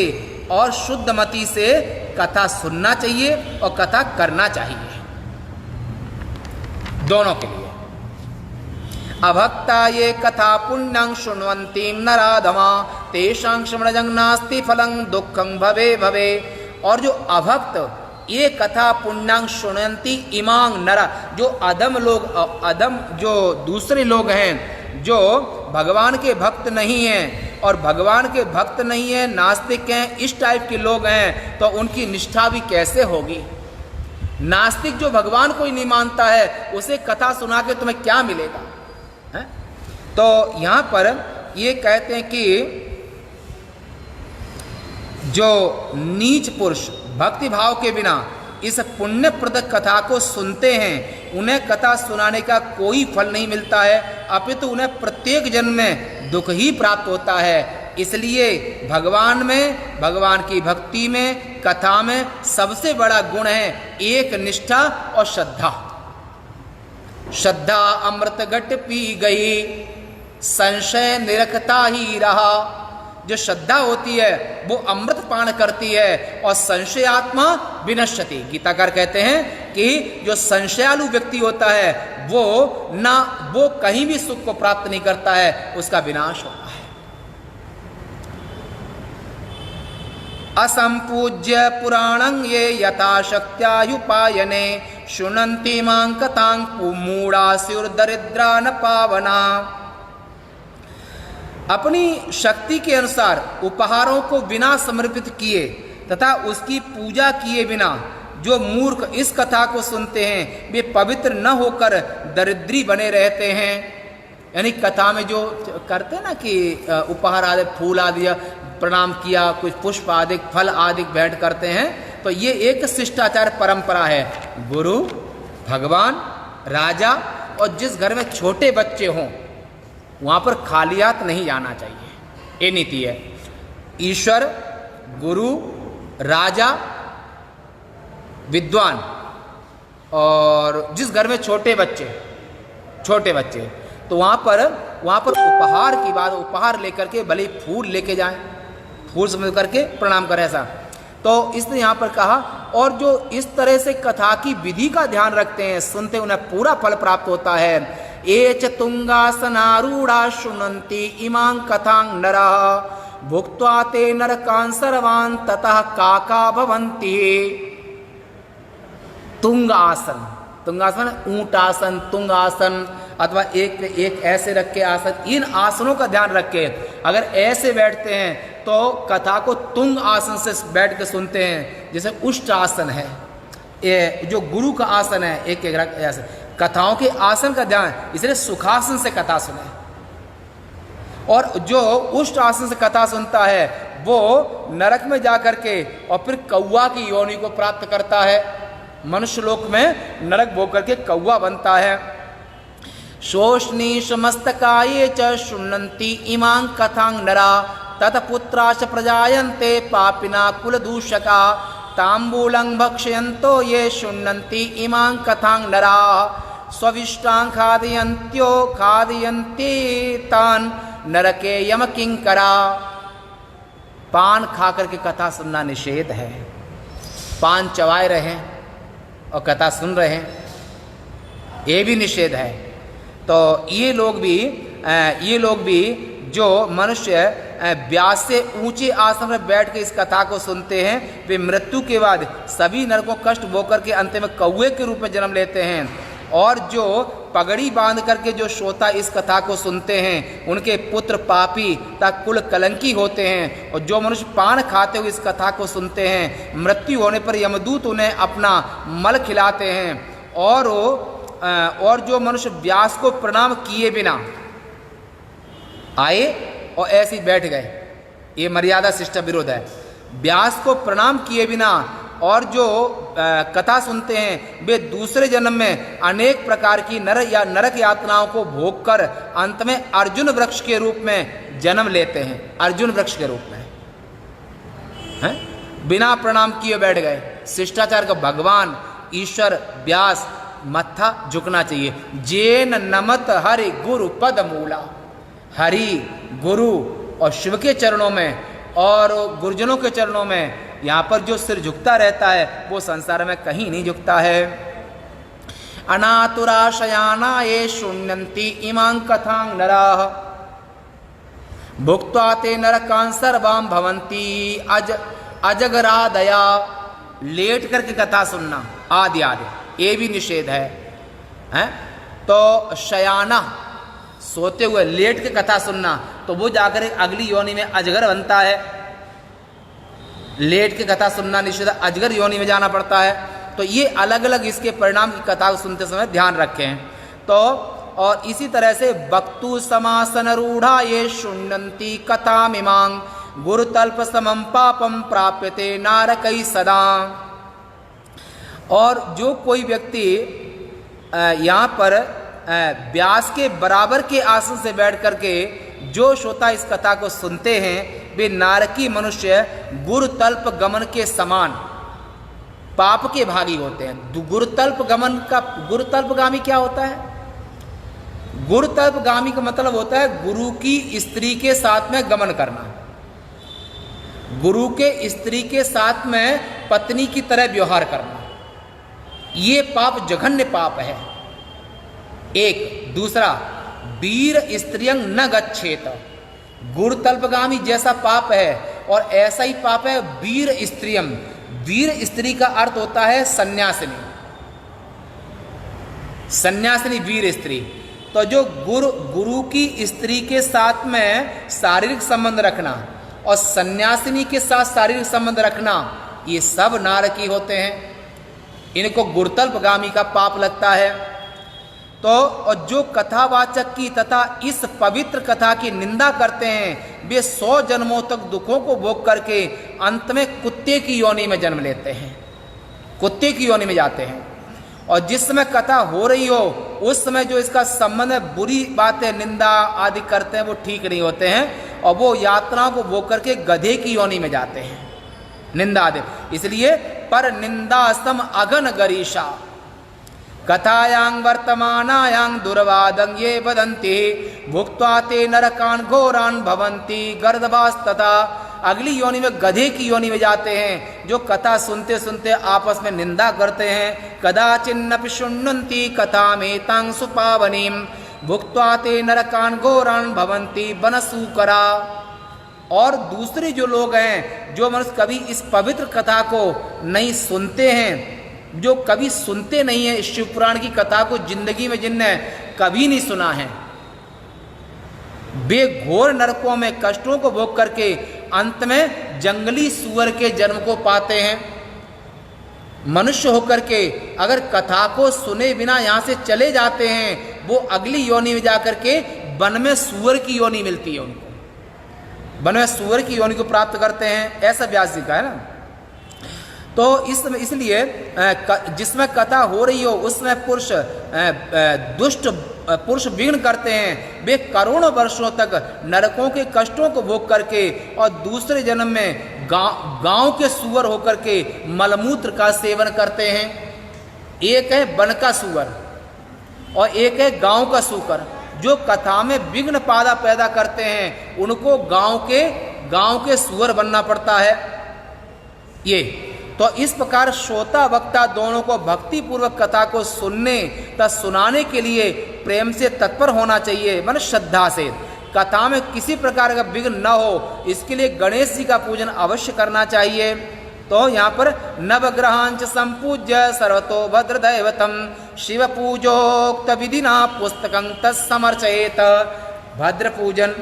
कथा सुनना चाहिए और कथा करना चाहिए, दोनों के लिए। अभक्ता ये कथा पुण्यं शृण्वन्तीं नराधमा तेषां श्रवणजं नास्ति फलं दुःखं भवे। और जो अभक्त ये कथा पुण्यं शृण्वन्ति इमां नरा, जो अधम जो दूसरे लोग हैं, जो भगवान के भक्त नहीं हैं और भगवान के भक्त नहीं हैं, नास्तिक हैं, इस टाइप के लोग हैं, तो उनकी निष्ठा भी कैसे होगी। नास्तिक जो भगवान को ही नहीं मानता है, उसे कथा सुना के तुम्हें क्या मिलेगा है? तो यहाँ पर ये कहते हैं कि जो नीच पुरुष भक्ति भाव के बिना इस पुण्यप्रद कथा को सुनते हैं, उन्हें कथा सुनाने का कोई फल नहीं मिलता है, अपितु उन्हें प्रत्येक जन्म में दुख ही प्राप्त होता है। इसलिए भगवान की भक्ति में, कथा में सबसे बड़ा गुण है एक निष्ठा और श्रद्धा अमृत घट पी गई, संशय निरखता ही रहा। जो श्रद्धा होती है वो अमृत पान करती है और संशयात्मा विनश्यति। गीताकार कहते हैं कि जो संशयालु व्यक्ति होता है वो कहीं भी सुख को प्राप्त नहीं करता है, उसका विनाश होता है। असंपूज्य पुराणं ये यथाशक्त्यायुपायने शृण्वन्ति मां कथां मूढासुरदरिद्रा न पावना। अपनी शक्ति के अनुसार उपहारों को बिना समर्पित किए तथा उसकी पूजा किए बिना जो मूर्ख इस कथा को सुनते हैं, वे पवित्र न होकर दरिद्री बने रहते हैं। यानी कथा में जो करते हैं ना कि उपहार आदि, फूल आदि प्रणाम किया, कुछ पुष्प आदि, फल आदि भेंट करते हैं, तो ये एक शिष्टाचार परंपरा है। गुरु, भगवान, राजा और जिस घर में छोटे बच्चे हों वहाँ पर खालियात नहीं जाना चाहिए। ये नीति है। ईश्वर, गुरु, राजा, विद्वान और जिस घर में छोटे बच्चे तो वहाँ पर उपहार की बात, उपहार लेकर के भले फूल लेके जाएं, फूल समझ करके प्रणाम करें ऐसा। तो इसने यहाँ पर कहा, और जो इस तरह से कथा की विधि का ध्यान रखते हैं, सुनते उन्हें पूरा फल प्राप्त होता है। एच तुंगासनारूढ़ा शुनन्ति इमां कथां नरः भुक्त्वा ते नरकान् सर्वान् ततः काका भवन्ति। तुंग आसन, तुंगासन ऊंट आसन, तुंग आसन अथवा एक ऐसे रख के आसन, इन आसनों का ध्यान रख के अगर ऐसे बैठते हैं तो कथा को तुंग आसन से बैठ के सुनते हैं। जैसे उष्ट आसन है, ये जो गुरु का आसन है, एक ऐसे कथाओं के आसन का ध्यान, इसलिए सुखासन से कथा सुने। और जो उष्ट आसन से कथा सुनता है वो नरक में जा करके और फिर कौवा की योनि को प्राप्त करता है, मनुष्य लोक में नरक भोग करके कौवा बनता है। शोष्णीशमस्तकाये च शुण्णन्ति इमां कथां नरा ततपुत्राश्च प्रजायन्ते पापिना कुलदूषका ताम्बूलं भक्षयन्तो ये शुण्णन्ति इमां कथां नरा स्वविष्टां खादयन्ति तान् नरके यमकिंकरा। पान खा करके कथा सुनना निषेध है। पान चबाए रहे और कथा सुन रहे हैं, ये भी निषेध है। तो ये लोग भी जो मनुष्य व्यास से ऊंचे आसन पर बैठ के इस कथा को सुनते हैं, वे मृत्यु के बाद सभी नरकों कष्ट भोग करके अंत में कौवे के रूप में जन्म लेते हैं। और जो पगड़ी बांध करके जो श्रोता इस कथा को सुनते हैं, उनके पुत्र पापी तक कुल कलंकी होते हैं। और जो मनुष्य पान खाते हुए इस कथा को सुनते हैं, मृत्यु होने पर यमदूत उन्हें अपना मल खिलाते हैं। और जो मनुष्य व्यास को प्रणाम किए बिना आए और ऐसे ही बैठ गए, ये मर्यादा शिष्ट विरोध है। व्यास को प्रणाम किए बिना और जो कथा सुनते हैं, वे दूसरे जन्म में अनेक प्रकार की नरक यातनाओं को भोग कर अंत में अर्जुन वृक्ष के रूप में जन्म लेते हैं। अर्जुन वृक्ष के रूप में हैं? बिना प्रणाम किए बैठ गए। शिष्टाचार का भगवान, ईश्वर, व्यास मत्था झुकना चाहिए। जेन नमत हरि गुरु पद मूला। हरि, गुरु और शिव के चरणों में और गुरुजनों के चरणों में यहाँ पर जो सिर झुकता रहता है वो संसार में कहीं नहीं झुकता है। अनातुरा शयाना ये शून्यन्ति इमां कथां नराः भुक्त्वा ते नरकान् सर्वान् भवन्ति अजगरादया। लेट करके कथा सुनना आदि ये भी निषेध है? तो शयाना, सोते हुए लेट के कथा सुनना, तो वो जाकर अगली योनि में अजगर बनता है। लेट के कथा सुनना निषेध, अजगर योनि में जाना पड़ता है। तो ये अलग अलग इसके परिणाम की कथा को सुनते समय ध्यान रखें। तो और इसी तरह से वक्तु समासन रूढ़ा ये शुण्यन्ति कथामिमां गुरुतल्प समं पापम प्राप्यते नारकै सदा। और जो कोई व्यक्ति यहाँ पर व्यास के बराबर के आसन से बैठ करके जो श्रोता इस कथा को सुनते हैं, वे नारकी मनुष्य गुरुतल्प गमन के समान पाप के भागी होते हैं। गुरुतल्पगामी क्या होता है? गुरुतल्पगामी का मतलब होता है गुरु की स्त्री के साथ में गमन करना, गुरु के स्त्री के साथ में पत्नी की तरह व्यवहार करना। ये पाप जघन्य पाप है। एक दूसरा, वीर स्त्रियं न गच्छेत। गुरुतल्पगामी जैसा पाप है और ऐसा ही पाप है वीर स्त्रियम। वीर स्त्री का अर्थ होता है सन्यासिनी, सन्यासिनी वीर स्त्री। तो जो गुरु की स्त्री के साथ में शारीरिक संबंध रखना और सन्यासिनी के साथ शारीरिक संबंध रखना, ये सब नारकी होते हैं। इनको गुरुतल्पगामी का पाप लगता है। तो और जो कथावाचक की तथा इस पवित्र कथा की निंदा करते हैं, वे 100 जन्मों तक दुखों को भोग करके अंत में कुत्ते की योनि में जन्म लेते हैं, कुत्ते की योनि में जाते हैं। और जिस समय कथा हो रही हो उस समय जो इसका संबंध है, बुरी बातें निंदा आदि करते हैं वो ठीक नहीं होते हैं, और वो यातनाओं को वो करके गधे की योनि में जाते हैं, निंदा आदि। इसलिए पर निंदास्तम अगन गरीषा कथायांग वर्तमानायांग दुर्वादं ये वदन्ति भुक्त्वा ते नरकान घोरान भवन्ति गर्दभास्तथा। अगली योनि में गधे की योनि में जाते हैं, जो कथा सुनते सुनते आपस में निंदा करते हैं। कदाचिन्नपि शृण्वन्ति कथामेतां सुपावनीं भुक्त्वा ते नरकान घोरान भवन्ति वनसूकरा। और दूसरे जो लोग हैं, जो मनुष्य कभी इस पवित्र कथा को नहीं सुनते हैं, जो कभी सुनते नहीं है इस शिव पुराण की कथा को, जिंदगी में जिनने कभी नहीं सुना है, वे घोर नरकों में कष्टों को भोग करके अंत में जंगली सूअर के जन्म को पाते हैं। मनुष्य होकर के अगर कथा को सुने बिना यहाँ से चले जाते हैं, वो अगली योनि में जाकर के वन में सूअर की योनि मिलती है उनको, वन में सूअर की योनि को प्राप्त करते हैं। ऐसा व्यास जी का है ना। तो इसलिए जिसमें कथा हो रही हो उसमें पुरुष दुष्ट पुरुष विघ्न करते हैं, वे करोड़ों वर्षों तक नरकों के कष्टों को भोग करके और दूसरे जन्म में गांव के सूअर होकर के मलमूत्र का सेवन करते हैं। एक है वन का सूअर और एक है गांव का सूकर। जो कथा में विघ्न पादा पैदा करते हैं उनको गांव के सूअर बनना पड़ता है। ये तो इस प्रकार श्रोता वक्ता दोनों को भक्ति पूर्वक कथा को सुनने तथा सुनाने के लिए प्रेम से तत्पर होना चाहिए, मन श्रद्धा से। कथा में किसी प्रकार का विघ्न न हो, इसके लिए गणेश जी का पूजन अवश्य करना चाहिए। तो यहाँ पर नवग्रहांच संपूज्य सर्वतो भद्रदैवतम शिव पूजोक्त विधिना पुस्तकं तत्समर्चयेत। भद्र पूजन,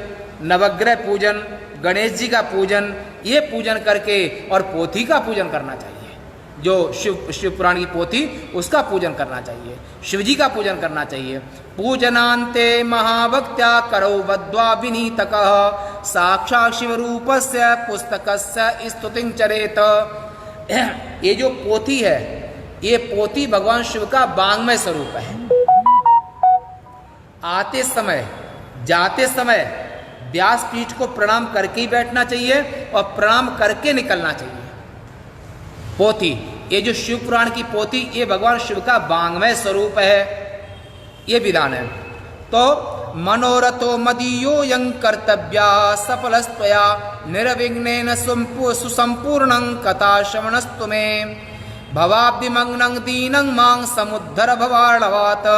नवग्रह पूजन, गणेश जी का पूजन, ये पूजन करके और पोथी का पूजन करना चाहिए। जो शिव पुराण की पोथी उसका पूजन करना चाहिए, शिव जी का पूजन करना चाहिए। पूजनान्ते महाभक्त्या करो वद्वा विनीतकः साक्षात् शिव रूपस्य पुस्तकस्य स्तुतिं चरेत। ये जो पोथी है, ये पोथी भगवान शिव का वाङ्मय स्वरूप है। आते समय जाते समय व्यासपीठ को प्रणाम करके ही बैठना चाहिए और प्रणाम करके निकलना चाहिए। पोथी, ये जो शिव पुराण की पोथी, ये भगवान शिव का वाङ्मय स्वरूप है, ये विधान है। तो मनोरथो मदीयो यं कर्तव्या सफलस्त्वया निर्विघ्नेन सुसंपूर्णं कथा श्रवणस्तु मे भवाब्धिमग्नं दीनं मां समुद्धर भवार्णवात्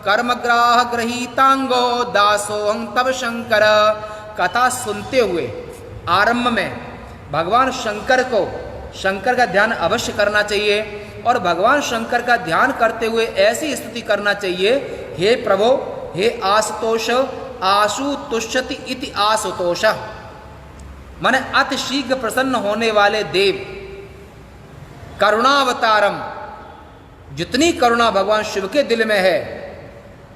कर्मग्राह गृहीतांगो दासोहं तव शंकर। कथा सुनते हुए आरंभ में भगवान शंकर का ध्यान अवश्य करना चाहिए और भगवान शंकर का ध्यान करते हुए ऐसी स्तुति करना चाहिए, हे प्रभो, हे आशुतोष, आशु तुष्यति इति आशुतोष, माने अति शीघ्र प्रसन्न होने वाले देव, करुणावतारम। जितनी करुणा भगवान शिव के दिल में है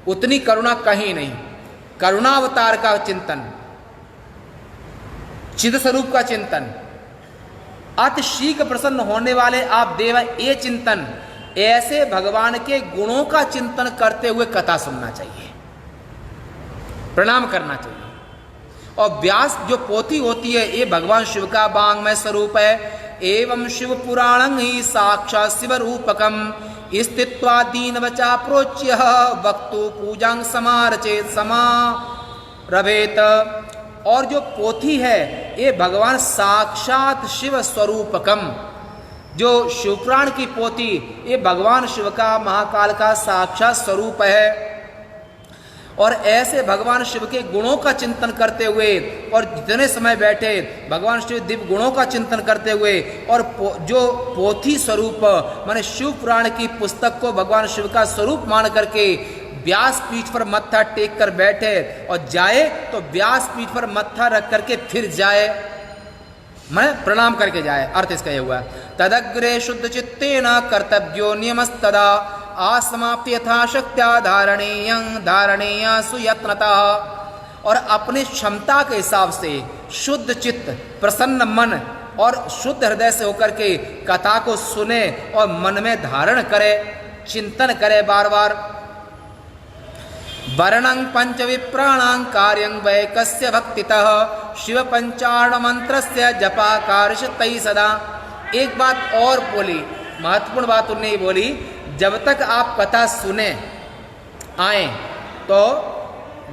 उतनी करुणा कहीं नहीं। करुणावतार का चिंतन, चिद स्वरूप का चिंतन, अति शीघ्र प्रसन्न होने वाले आप देव, ये चिंतन, ऐसे भगवान के गुणों का चिंतन करते हुए कथा सुनना चाहिए, प्रणाम करना चाहिए। और व्यास जो पोथी होती है ये भगवान शिव का वाङ्मय स्वरूप है। एवं शिव पुराणं ही साक्षात् शिव रूपकम स्थित्वा दीन वचा प्रोच्य वक्तु पूजां समारचेत समारभेत। और जो पोथी है ये भगवान साक्षात शिव स्वरूपकम, जो शिवपुराण की पोथी ये भगवान शिव का, महाकाल का साक्षात स्वरूप है। और ऐसे भगवान शिव के गुणों का चिंतन करते हुए और जितने समय बैठे भगवान शिव दिव्य गुणों का चिंतन करते हुए और जो पोथी स्वरूप माने शिव पुराण की पुस्तक को भगवान शिव का स्वरूप मान करके व्यास पीठ पर मत्था टेक कर बैठे और जाए तो व्यास पीठ पर मत्था रख करके फिर जाए, मैं प्रणाम करके जाए। अर्थ इसका यह हुआ, तदग्रे शुद्ध चित्तेन कर्तव्यो नियमस्तदा आसमाप्ति यथाशक्त्या धारणेय सुयत्नतः। और अपनी क्षमता के हिसाब से शुद्ध चित्त, प्रसन्न मन और शुद्ध हृदय से होकर के कथा को सुने और मन में धारण करे। चिंतन करे बार बार। वर्णं पंच विप्राणां कार्यं वै कस्य भक्तितः शिव पंचार्ण मंत्रस्य जपाकार्ष तई सदा। एक बात और बोली, महत्वपूर्ण बात उन्होंने बोली, जब तक आप कथा सुने आए तो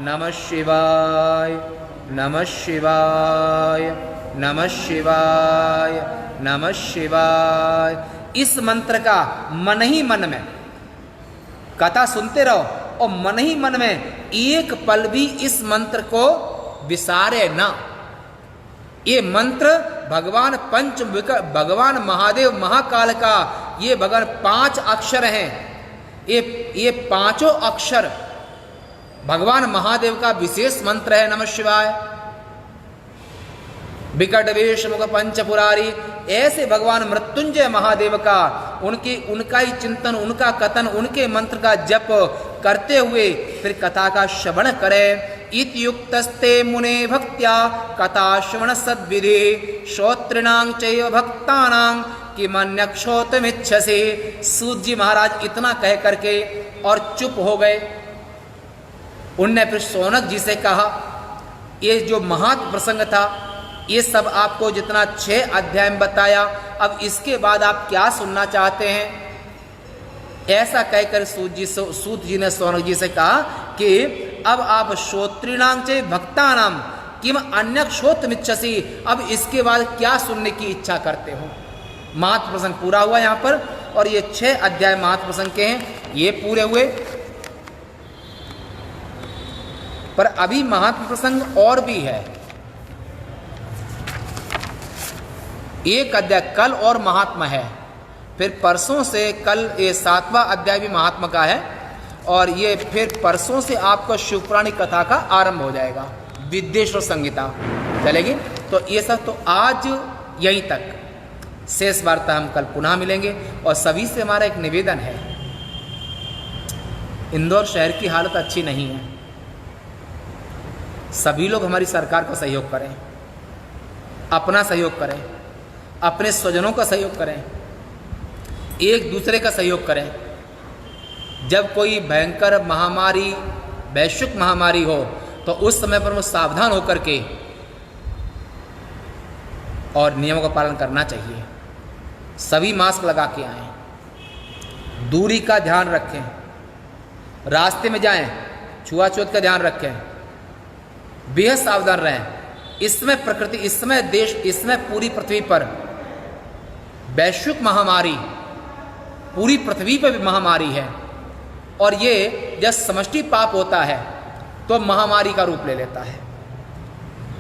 नमः शिवाय नमः शिवाय नमः शिवाय नमः शिवाय, इस मंत्र का मन ही मन में कथा सुनते रहो और मन ही मन में एक पल भी इस मंत्र को विसारे ना। ये मंत्र भगवान भगवान महादेव महाकाल का ये भगवान 5 अक्षर हैं। ये पांचों अक्षर भगवान महादेव का विशेष मंत्र है नमः शिवाय। विकट वेश मुख पंचपुरारी, ऐसे भगवान मृत्युंजय महादेव का उनका ही चिंतन, उनका कथन, उनके मंत्र का जप करते हुए फिर कथा का श्रवण करें। इत्युक्तस्ते मुने भक्त्या कथा श्रवण सद्विधि श्रोतॄणां चैव भक्तानां किमन्यक्षोतमिच्छसि। सूत जी महाराज इतना कह करके और चुप हो गए। उनने फिर शौनक जी से कहा, ये जो महात्म प्रसंग था ये सब आपको जितना 6 अध्याय में बताया, अब इसके बाद आप क्या सुनना चाहते हैं? ऐसा कहकर सूत जी ने शौनक जी से कहा कि अब आप श्रोतॄणां च भक्तानां किम अन्यक्षोतमिच्छसि, अब इसके बाद क्या सुनने की इच्छा करते हो? महत्व प्रसंग पूरा हुआ यहाँ पर, और ये 6 अध्याय महत्व प्रसंग के हैं, ये पूरे हुए। पर अभी महत्व प्रसंग और भी है। एक अध्याय कल और महात्मा है, फिर परसों से कल ये 7वां अध्याय भी महात्मा का है, और ये फिर परसों से आपका शिवपुराणी कथा का आरंभ हो जाएगा, विद्येश्वर संहिता चलेगी। तो ये सब तो आज यहीं तक, शेष वार्ता हम कल पुनः मिलेंगे। और सभी से हमारा एक निवेदन है, इंदौर शहर की हालत अच्छी नहीं है, सभी लोग हमारी सरकार का सहयोग करें, अपना सहयोग करें, अपने स्वजनों का सहयोग करें, एक दूसरे का सहयोग करें। जब कोई भयंकर महामारी, वैश्विक महामारी हो, तो उस समय पर वो सावधान होकर के और नियमों का पालन करना चाहिए। सभी मास्क लगा के आएं, दूरी का ध्यान रखें, रास्ते में जाएं छुआछूत का ध्यान रखें, बेहद सावधान रहें। इसमें प्रकृति, इसमें देश, इसमें पूरी पृथ्वी पर वैश्विक महामारी, पूरी पृथ्वी पर भी महामारी है, और ये जब समष्टि पाप होता है तो महामारी का रूप ले लेता है।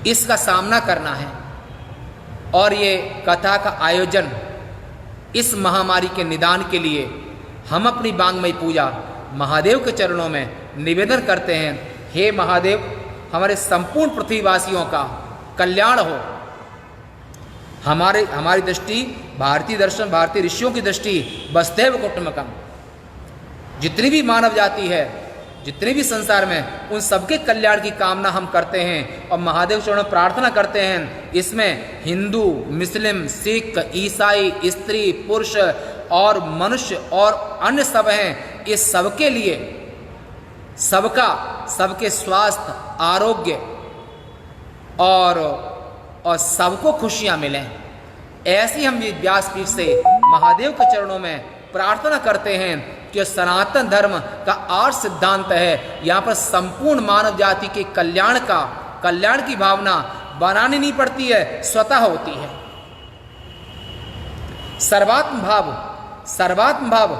इसका सामना करना है, और ये कथा का आयोजन इस महामारी के निदान के लिए हम अपनी बांगमयी पूजा महादेव के चरणों में निवेदन करते हैं। हे महादेव, हमारे संपूर्ण पृथ्वीवासियों का कल्याण हो। हमारी दृष्टि, भारतीय दर्शन, भारतीय ऋषियों की दृष्टि वसुधैव कुटुंबकम, जितनी भी मानव जाति है, जितने भी संसार में, उन सबके कल्याण की कामना हम करते हैं और महादेव चरणों में प्रार्थना करते हैं। इसमें हिंदू, मुस्लिम, सिख, ईसाई, स्त्री, पुरुष और मनुष्य और अन्य सब हैं। इस सबके लिए, सबके स्वास्थ्य, आरोग्य और सबको खुशियां मिलें, ऐसी हम व्यासपीठ से महादेव के चरणों में प्रार्थना करते हैं कि सनातन धर्म का आर्ष सिद्धांत है, यहाँ पर संपूर्ण मानव जाति के कल्याण की भावना बनानी नहीं पड़ती है, स्वतः होती है। सर्वात्म भाव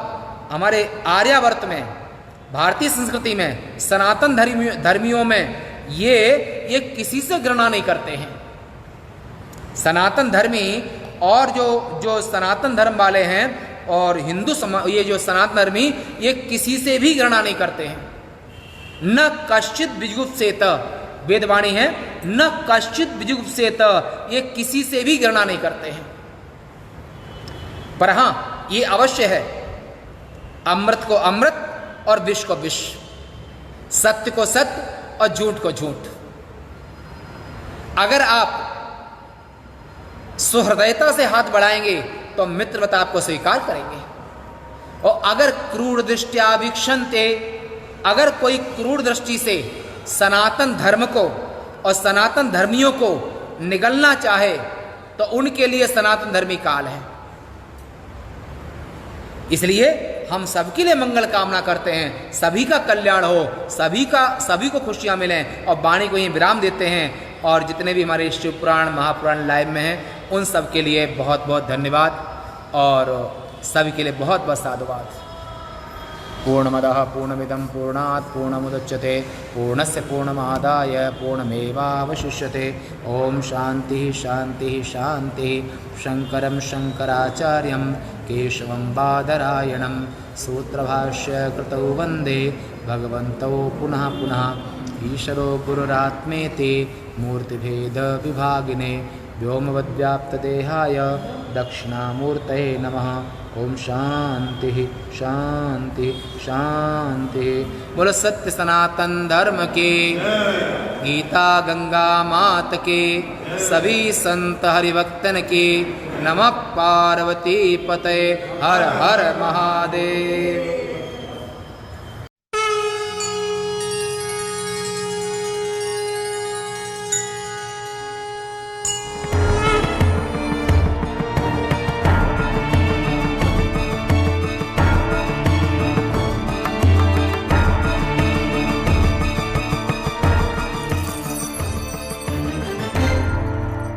हमारे आर्यावर्त में, भारतीय संस्कृति में, सनातन धर्मियों में ये किसी से घृणा नहीं करते हैं। सनातन धर्मी और जो सनातन धर्म वाले हैं और हिंदू समाज, ये जो सनातन धर्मी, ये किसी से भी घृणा नहीं करते हैं। न कश्चित विजुगुप्सेत, वेदवाणी है, न कश्चित विजुगुप्सेत, ये किसी से भी घृणा नहीं करते हैं। पर हाँ, ये अवश्य है, अमृत को अमृत और विष को विष, सत्य को सत्य और झूठ को झूठ। अगर आप सुहृदयता से हाथ बढ़ाएंगे तो मित्रवत आपको स्वीकार करेंगे, और अगर क्रूर दृष्टिया वीक्षन्ते, अगर कोई क्रूर दृष्टि से सनातन धर्म को और सनातन धर्मियों को निगलना चाहे तो उनके लिए सनातन धर्मी काल है। इसलिए हम सबके लिए मंगल कामना करते हैं, सभी का कल्याण हो, सभी को खुशियां मिलें, और वाणी को ही विराम देते हैं। और जितने भी हमारे शिव पुराण महापुराण लाइव में हैं उन सब के लिए बहुत बहुत धन्यवाद और सभी के लिए बहुत बहुत साधुवाद। पूर्णमदः पूर्णमिदं पूर्णात् पूर्णमुदच्यते पूर्णस्य पूर्णमादाय पूर्णमेवावशिष्यते। ओम शांति शांति शांति। शंकरं शंकराचार्यं केशवं बादरायणं सूत्रभाष्य कृतौ वंदे भगवन्तौ पुनः पुनः। ईश्वरो गुरुरात्मेति मूर्तिभेद विभागिने व्योमवद्व्याप्तदेहाय दक्षिणामूर्तये नमः। ओम शांति शांति शांति। बोलो सत्य सनातन धर्म के, गीता गंगा मात के, सभी संत हरिभक्तन के। नमः पार्वती पतये। हर हर महादेव।